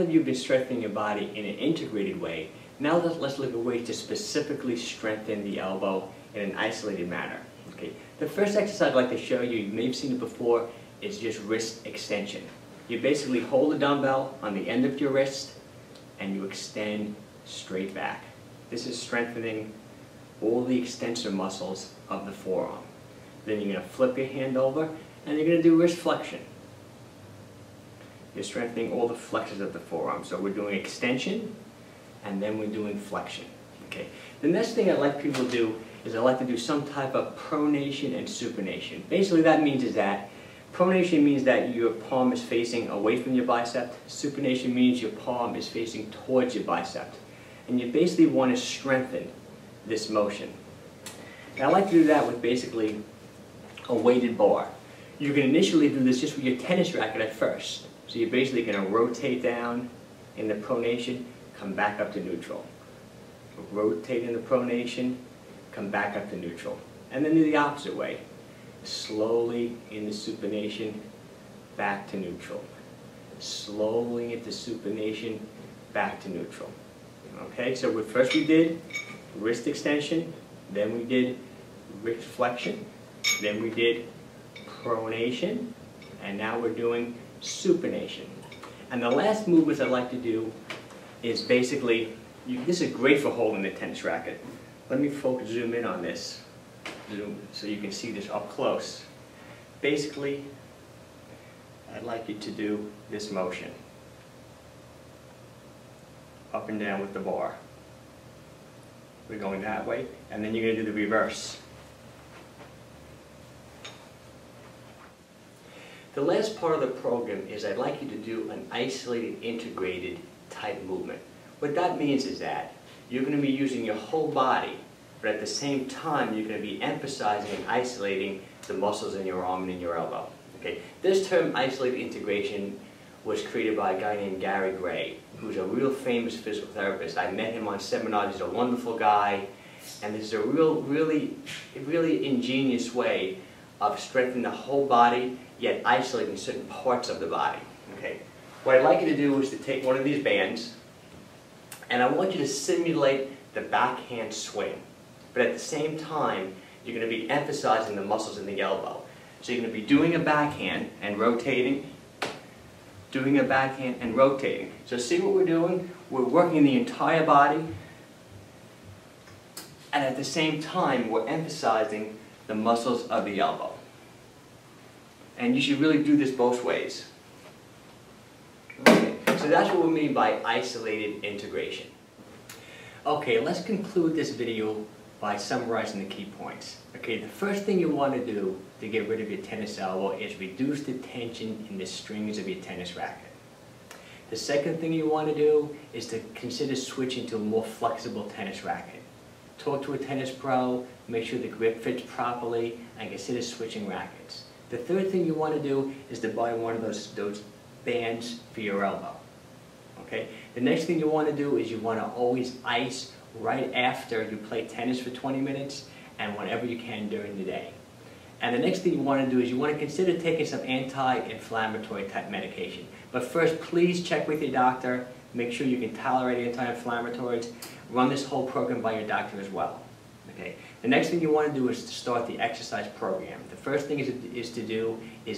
that you've been strengthening your body in an integrated way, now let's look at ways to specifically strengthen the elbow in an isolated manner. Okay. The first exercise I'd like to show you, you may have seen it before, is just wrist extension. You basically hold a dumbbell on the end of your wrist and you extend straight back. This is strengthening all the extensor muscles of the forearm. Then you're going to flip your hand over and you're going to do wrist flexion. You're strengthening all the flexors of the forearm. So we're doing extension and then we're doing flexion. Okay. The next thing I'd like people to do is I'd like to do some type of pronation and supination. Basically that means pronation means that your palm is facing away from your bicep. Supination means your palm is facing towards your bicep. And you basically want to strengthen this motion. And I like to do that with basically a weighted bar. You can initially do this just with your tennis racket at first. So you're basically going to rotate down in the pronation, come back up to neutral. Rotate in the pronation, come back up to neutral. And then do the opposite way. Slowly in the supination, back to neutral. Slowly into supination, back to neutral. Okay, so first we did wrist extension, then we did wrist flexion, then we did pronation, and now we're doing supination. And the last movements I'd like to do is basically, this is great for holding the tennis racket. Let me zoom in on this, so you can see this up close. Basically, I'd like you to do this motion. Up and down with the bar. We're going that way, and then you're going to do the reverse. The last part of the program is I'd like you to do an isolated, integrated type movement. What that means is that you're going to be using your whole body, but at the same time you're going to be emphasizing and isolating the muscles in your arm and in your elbow. Okay? This term, isolated integration, was created by a guy named 𝘾𝙬𝙍, who's a real famous physical therapist. I met him on seminars. He's a wonderful guy, and this is a really ingenious way of strengthening the whole body, yet isolating certain parts of the body. Okay. What I'd like you to do is to take one of these bands, and I want you to simulate the backhand swing, but at the same time, you're going to be emphasizing the muscles in the elbow. So you're going to be doing a backhand and rotating, doing a backhand and rotating. So see what we're doing? We're working the entire body, and at the same time we're emphasizing the muscles of the elbow. And you should really do this both ways. Okay, so that's what we mean by isolated integration. Okay, let's conclude this video by summarizing the key points. Okay, the first thing you want to do to get rid of your tennis elbow is reduce the tension in the strings of your tennis racket. The second thing you want to do is to consider switching to a more flexible tennis racket. Talk to a tennis pro, make sure the grip fits properly, and consider switching rackets. The third thing you want to do is to buy one of those bands for your elbow. Okay? The next thing you want to do is you want to always ice right after you play tennis for 20 minutes and whenever you can during the day. And the next thing you want to do is you want to consider taking some anti-inflammatory type medication. But first, please check with your doctor. Make sure you can tolerate anti-inflammatories. Run this whole program by your doctor as well. Okay. The next thing you want to do is to start the exercise program. The first thing is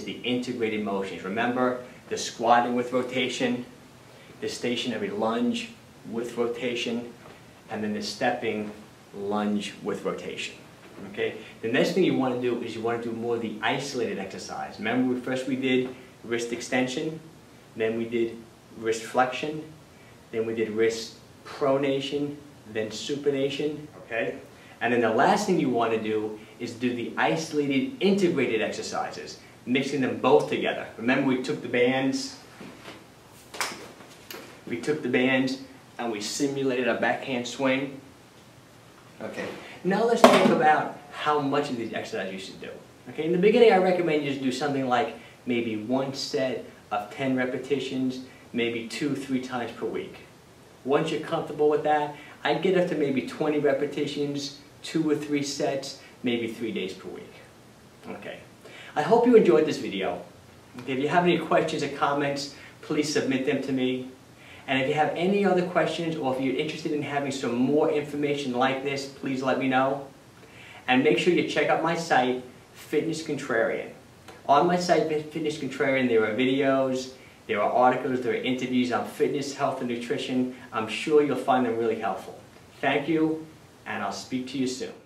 the integrated motions. Remember the squatting with rotation, the stationary lunge with rotation, and then the stepping lunge with rotation. Okay. The next thing you want to do is you want to do more of the isolated exercise. Remember, first we did wrist extension, then we did wrist flexion, then we did wrist pronation, then supination. Okay. And then the last thing you want to do is do the isolated integrated exercises, mixing them both together. Remember, we took the bands and we simulated a backhand swing. Okay. Now let's talk about how much of these exercises you should do. Okay. In the beginning, I recommend you just do something like maybe one set of 10 repetitions, maybe 2-3 times per week. Once you're comfortable with that, I'd get up to maybe 20 repetitions, 2 or 3 sets, maybe 3 days per week. Okay. I hope you enjoyed this video. Okay, if you have any questions or comments, please submit them to me. And if you have any other questions or if you're interested in having some more information like this, please let me know. And make sure you check out my site, Fitness Contrarian. On my site, Fitness Contrarian, there are videos, there are articles, there are interviews on fitness, health, and nutrition. I'm sure you'll find them really helpful. Thank you, and I'll speak to you soon.